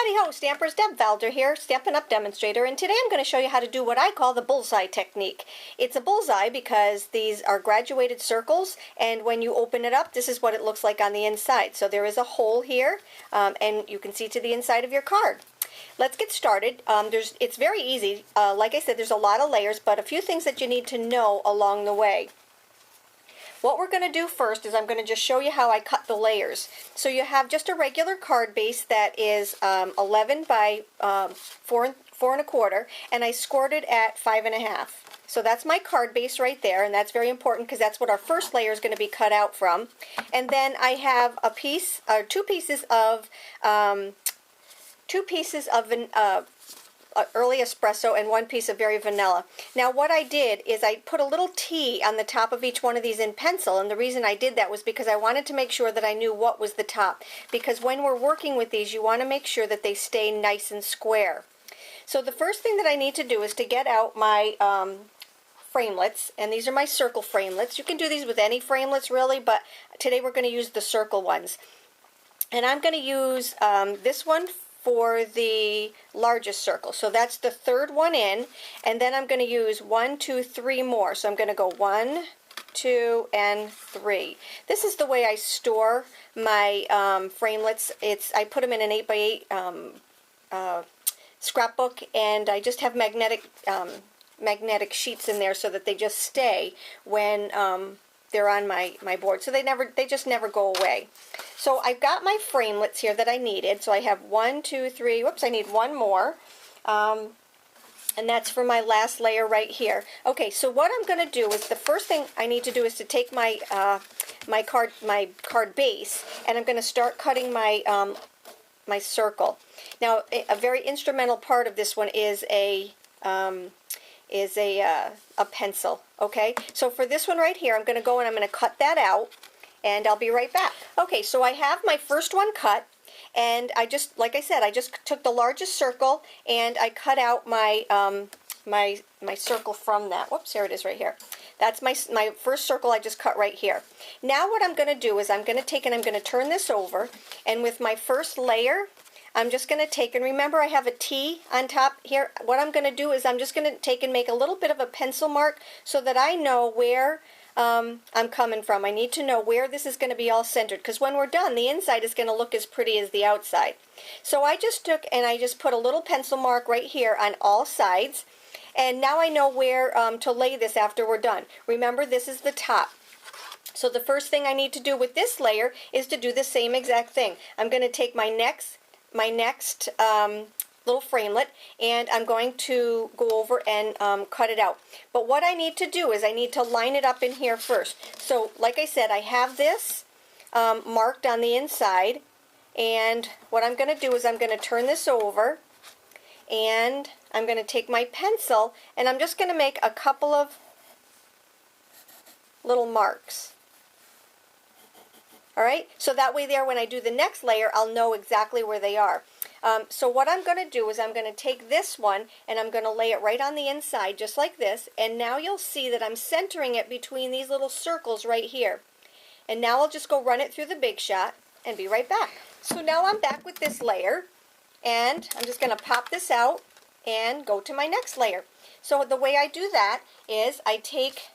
Howdy ho, Stampers, Deb Valder here, Stampin' Up! Demonstrator, and today I'm going to show you how to do what I call the bullseye technique. It's a bullseye because these are graduated circles, and when you open it up, this is what it looks like on the inside. So there is a hole here, and you can see to the inside of your card. Let's get started. It's very easy. Like I said, there's a lot of layers, but a few things that you need to know along the way. What we're going to do first is I'm going to just show you how I cut the layers. So you have just a regular card base that is 11 by 4 1/4, and I scored it at 5 1/2. So that's my card base right there, and that's very important because that's what our first layer is going to be cut out from. And then I have a piece, or two pieces of early espresso and one piece of very vanilla. Now what I did is I put a little T on the top of each one of these in pencil, and the reason I did that was because I wanted to make sure that I knew what was the top, because when we're working with these you want to make sure that they stay nice and square. So the first thing that I need to do is to get out my framelets, and these are my circle framelets. You can do these with any framelets really, but today we're going to use the circle ones. And I'm going to use this one for the largest circle. So that's the third one in, and then I'm going to use 1, 2, 3 more. So I'm going to go 1, 2, and 3. This is the way I store my framelets. I put them in an 8x8 scrapbook, and I just have magnetic sheets in there so that they just stay when they're on my board. So they just never go away. So I've got my framelets here that I needed. So I have 1, 2, 3, whoops, I need one more. And that's for my last layer right here. Okay, so what I'm going to do is the first thing I need to do is to take my my card base, and I'm going to start cutting my my circle. Now, a very instrumental part of this one is a pencil. Okay, so for this one right here, I'm going to go and I'm going to cut that out, and I'll be right back. Okay, so I have my first one cut, and like I said, I just took the largest circle and I cut out my my circle from that. Whoops, here it is right here. That's my first circle I just cut right here. Now what I'm going to do is I'm going to take and I'm going to turn this over, and with my first layer, I'm just going to take, and remember I have a T on top here. What I'm going to do is I'm just going to take and make a little bit of a pencil mark so that I know where I'm coming from. I need to know where this is going to be all centered, because when we're done, the inside is going to look as pretty as the outside. So I just took and I just put a little pencil mark right here on all sides, and now I know where to lay this after we're done. Remember, this is the top. So the first thing I need to do with this layer is to do the same exact thing. I'm going to take my next little framelit, and I'm going to go over and cut it out. But what I need to do is I need to line it up in here first. So like I said, I have this marked on the inside, and what I'm going to do is I'm going to turn this over, and I'm going to take my pencil and I'm just going to make a couple of little marks. Alright, so that way there, when I do the next layer, I'll know exactly where they are. So what I'm going to do is I'm going to take this one and I'm going to lay it right on the inside, just like this, and now you'll see that I'm centering it between these little circles right here. And now I'll just go run it through the Big Shot and be right back. So now I'm back with this layer, and I'm just going to pop this out and go to my next layer. So the way I do that is I take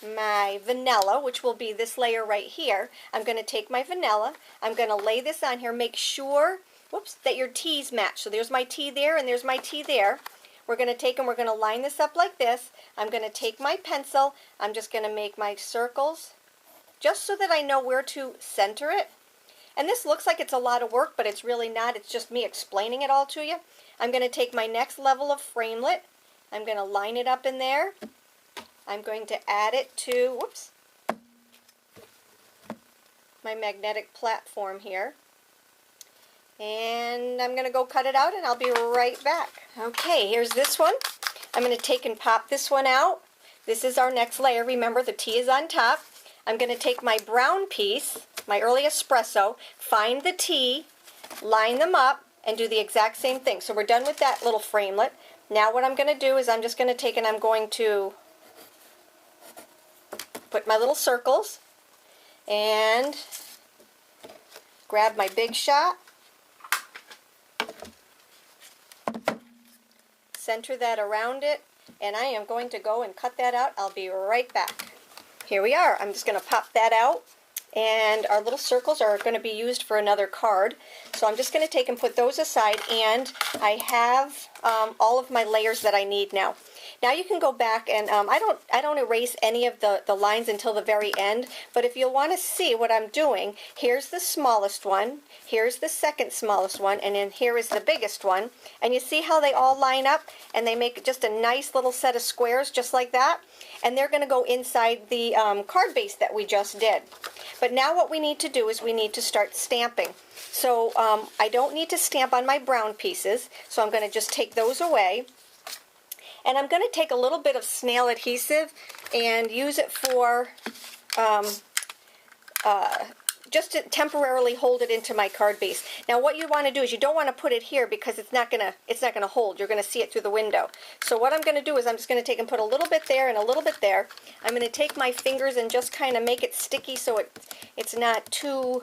my vanilla, which will be this layer right here. I'm going to take my vanilla, I'm going to lay this on here, make sure, whoops, that your T's match. So there's my T there and there's my T there. We're going to take and we're going to line this up like this. I'm going to take my pencil, I'm just going to make my circles just so that I know where to center it. And this looks like it's a lot of work, but it's really not. It's just me explaining it all to you. I'm going to take my next level of framelit, I'm going to line it up in there. I'm going to add it to, whoops, my magnetic platform here. And I'm going to go cut it out and I'll be right back. Okay, here's this one. I'm going to take and pop this one out. This is our next layer. Remember, the T is on top. I'm going to take my brown piece, my early espresso, find the T, line them up, and do the exact same thing. So we're done with that little framelit. Now what I'm going to do is I'm just going to take and I'm going to put my little circles and grab my Big Shot center that around it, and I am going to go and cut that out. I'll be right back. Here we are. I'm just going to pop that out, and our little circles are going to be used for another card. So I'm just going to take and put those aside, and I have all of my layers that I need now. Now you can go back and I don't erase any of the lines until the very end, but if you want to see what I'm doing, here's the smallest one, here's the second smallest one, and then here is the biggest one. And you see how they all line up and they make just a nice little set of squares just like that? And they're going to go inside the card base that we just did. But now what we need to do is we need to start stamping. So I don't need to stamp on my brown pieces, so I'm going to just take those away. And I'm going to take a little bit of snail adhesive and use it for just to temporarily hold it into my card base. Now what you want to do is you don't want to put it here because it's not going to hold. You're going to see it through the window. So what I'm going to do is I'm just going to take and put a little bit there and a little bit there. I'm going to take my fingers and just kind of make it sticky so it's not too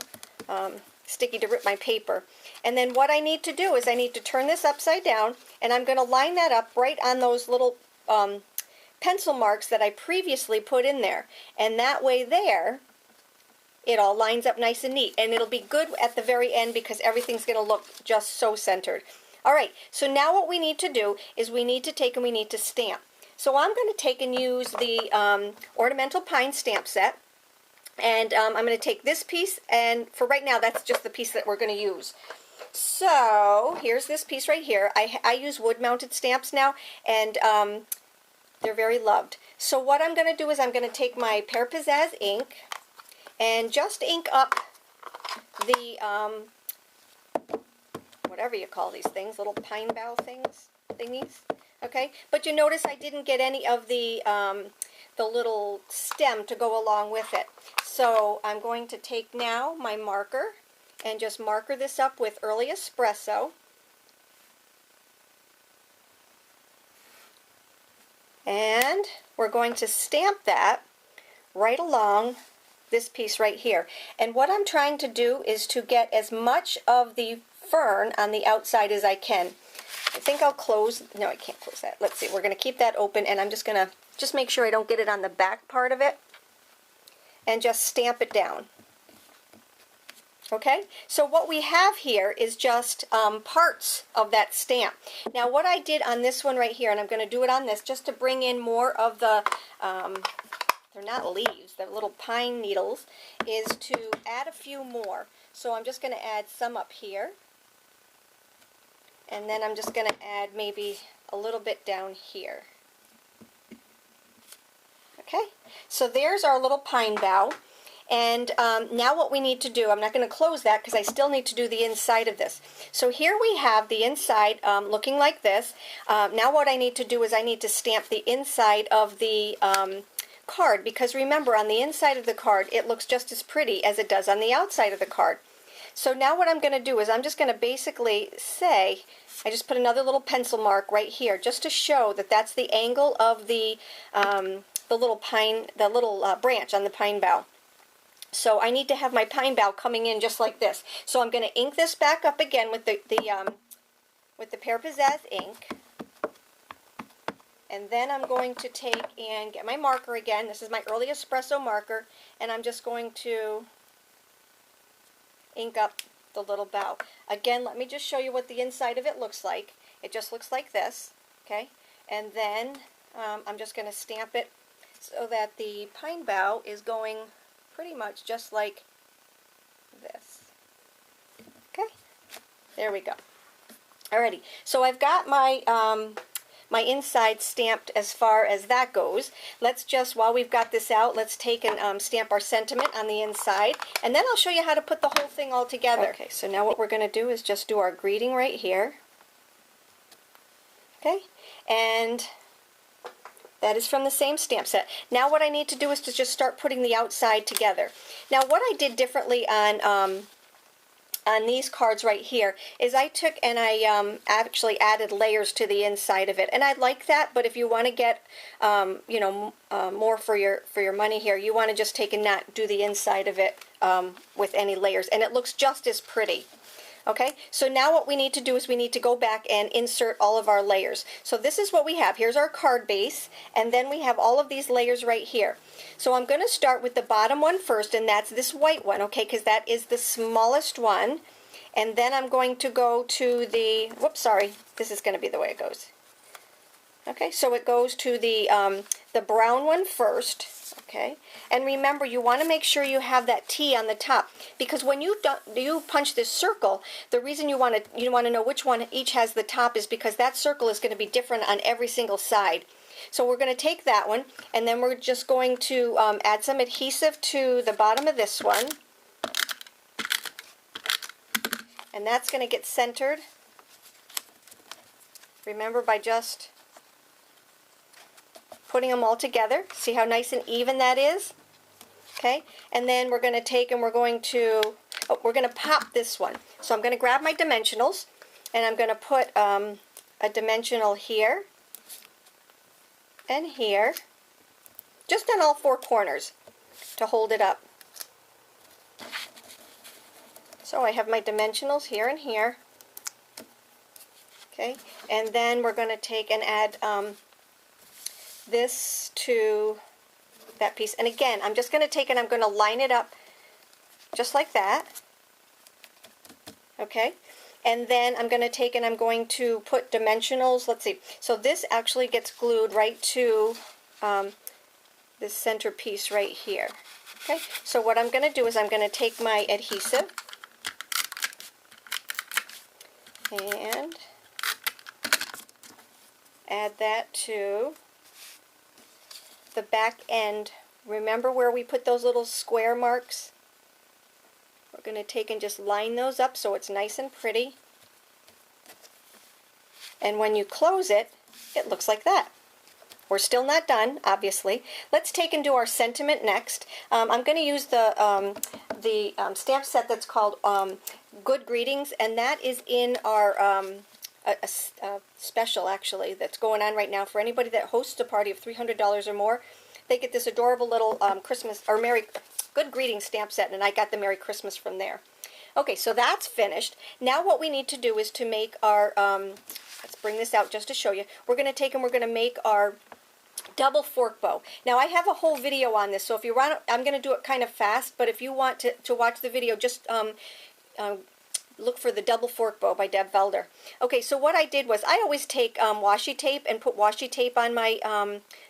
sticky to rip my paper. And then what I need to do is I need to turn this upside down, and I'm going to line that up right on those little pencil marks that I previously put in there. And that way there, it all lines up nice and neat. And it'll be good at the very end because everything's going to look just so centered. All right, so now what we need to do is we need to take and we need to stamp. So I'm going to take and use the Ornamental Pine stamp set. And I'm going to take this piece, and for right now, that's just the piece that we're going to use. So here's this piece right here. I use wood-mounted stamps now, and they're very loved. So what I'm going to do is I'm going to take my Pear Pizzazz ink and just ink up the, whatever you call these things, little pine bough thingies. Okay, but you notice I didn't get any of the little stem to go along with it. So I'm going to take now my marker and just marker this up with Early Espresso. And we're going to stamp that right along this piece right here. And what I'm trying to do is to get as much of the fern on the outside as I can. I think I'll close, no, I can't close that. Let's see, we're going to keep that open, and I'm just going to make sure I don't get it on the back part of it, and just stamp it down. Okay, so what we have here is just parts of that stamp. Now what I did on this one right here, and I'm going to do it on this just to bring in more of the, they're not leaves, they're little pine needles, is to add a few more. So I'm just going to add some up here. And then I'm just going to add maybe a little bit down here. Okay, so there's our little pine bough. And now what we need to do, I'm not going to close that because I still need to do the inside of this. So here we have the inside looking like this. Now what I need to do is I need to stamp the inside of the card, because remember, on the inside of the card it looks just as pretty as it does on the outside of the card. So now what I'm going to do is I'm just going to basically say, I just put another little pencil mark right here just to show that that's the angle of the little pine, the little branch on the pine bough. So I need to have my pine bough coming in just like this. So I'm going to ink this back up again with the Pear Pizzazz ink. And then I'm going to take and get my marker again. This is my Early Espresso marker, and I'm just going to ink up the little bow. Again, let me just show you what the inside of it looks like. It just looks like this, okay? And then I'm just going to stamp it so that the pine bough is going pretty much just like this. Okay, there we go. Alrighty, so I've got my my inside stamped as far as that goes. Let's just, while we've got this out, let's take and stamp our sentiment on the inside, and then I'll show you how to put the whole thing all together. Okay, so now what we're going to do is just do our greeting right here. Okay, and that is from the same stamp set. Now what I need to do is to just start putting the outside together. Now what I did differently on these cards right here is I took and I actually added layers to the inside of it, and I like that. But if you want to get you know, more for your money here, you want to just take and not do the inside of it with any layers, and it looks just as pretty. Okay, so now what we need to do is we need to go back and insert all of our layers. So this is what we have. Here's our card base, and then we have all of these layers right here. So I'm going to start with the bottom one first, and that's this white one, okay, because that is the smallest one. And then I'm going to go to the, whoops, sorry, this is going to be the way it goes. Okay, so it goes to the brown one first. Okay, and remember, you want to make sure you have that T on the top, because when you punch this circle, the reason you want to know which one each has the top is because that circle is going to be different on every single side. So we're going to take that one, and then we're just going to add some adhesive to the bottom of this one, and that's going to get centered. Remember, by just putting them all together. See how nice and even that is? Okay, and then we're going to take and we're going to pop this one. So I'm going to grab my dimensionals, and I'm going to put a dimensional here and here, just on all four corners to hold it up. So I have my dimensionals here and here. Okay, and then we're going to take and add this to that piece. And again, I'm just going to take and I'm going to line it up just like that. Okay, and then I'm going to take and I'm going to put dimensionals. Let's see. So this actually gets glued right to this center piece right here. Okay, so what I'm going to do is I'm going to take my adhesive and add that to the back end. Remember where we put those little square marks? We're going to take and just line those up so it's nice and pretty. And when you close it, it looks like that. We're still not done, obviously. Let's take and do our sentiment next. I'm going to use the stamp set that's called Good Greetings, and that is in our a special, actually, that's going on right now for anybody that hosts a party of $300 or more. They get this adorable little Christmas or Good Greetings stamp set, and I got the Merry Christmas from there. Okay, so that's finished. Now what we need to do is to make our, let's bring this out just to show you. We're going to take and we're going to make our double fork bow. Now I have a whole video on this, so if you want, I'm going to do it kind of fast, but if you want to watch the video, just look for the double fork bow by Deb Velder. Okay, so what I did was I always take washi tape and put washi tape on my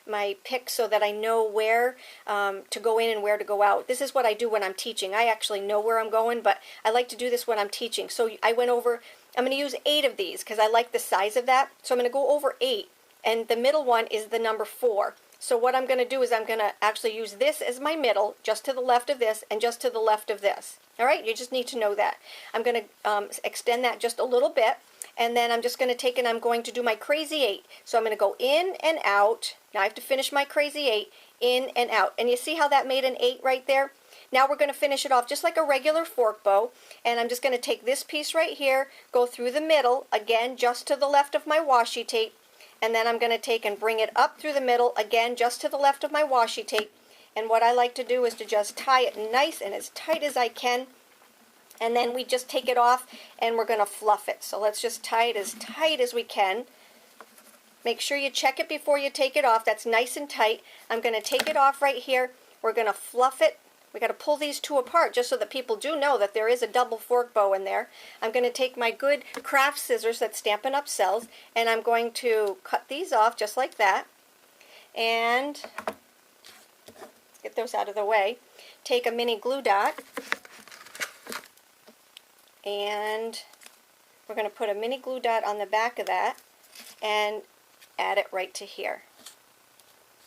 my pick so that I know where to go in and where to go out. This is what I do when I'm teaching. I actually know where I'm going, but I like to do this when I'm teaching. So I went over, I'm going to use 8 of these because I like the size of that. So I'm going to go over 8, and the middle one is the number 4. So what I'm going to do is I'm going to actually use this as my middle, just to the left of this and just to the left of this. All right, you just need to know that. I'm going to extend that just a little bit, and then I'm just going to take and I'm going to do my crazy 8. So I'm going to go in and out. Now I have to finish my crazy 8, in and out. And you see how that made an 8 right there? Now we're going to finish it off just like a regular fork bow, and I'm just going to take this piece right here, go through the middle, again just to the left of my washi tape, and then I'm going to take and bring it up through the middle, again just to the left of my washi tape. And what I like to do is to just tie it nice and as tight as I can, and then we just take it off and we're going to fluff it. So let's just tie it as tight as we can. Make sure you check it before you take it off. That's nice and tight. I'm going to take it off right here. We're going to fluff it. We got to pull these two apart just so that people do know that there is a double fork bow in there. I'm going to take my good craft scissors that Stampin' Up! Sells, and I'm going to cut these off just like that. And get those out of the way. Take a mini glue dot, and we're going to put a mini glue dot on the back of that and add it right to here.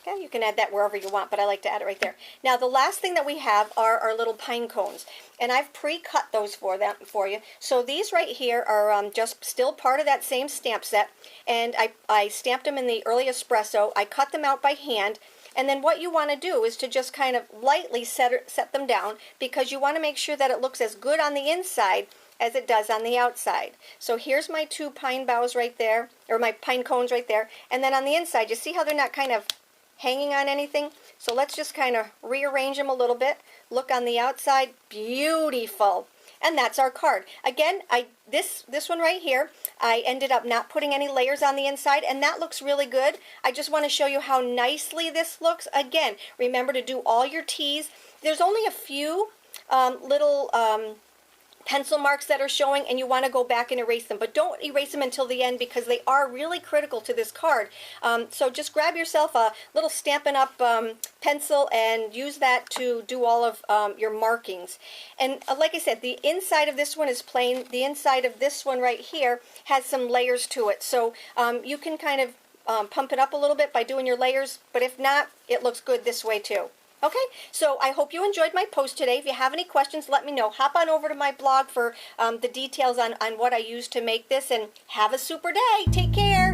Okay, you can add that wherever you want, but I like to add it right there. Now the last thing that we have are our little pine cones, and I've pre-cut those for you. So these right here are just still part of that same stamp set, and I stamped them in the early espresso. I cut them out by hand. And then what you want to do is to just kind of lightly set them down, because you want to make sure that it looks as good on the inside as it does on the outside. So here's my 2 pine boughs right there, or my pine cones right there. And then on the inside, you see how they're not kind of hanging on anything? So let's just kind of rearrange them a little bit. Look on the outside, beautiful. And that's our card. Again, this one right here, I ended up not putting any layers on the inside, and that looks really good. I just want to show you how nicely this looks. Again, remember to do all your T's. There's only a few little pencil marks that are showing, and you want to go back and erase them, but don't erase them until the end because they are really critical to this card. So just grab yourself a little Stampin' Up! Pencil and use that to do all of your markings. And like I said, the inside of this one is plain. The inside of this one right here has some layers to it, so you can kind of pump it up a little bit by doing your layers, but if not, it looks good this way too. Okay, so I hope you enjoyed my post today. If you have any questions, let me know. Hop on over to my blog for the details on what I used to make this, and have a super day. Take care.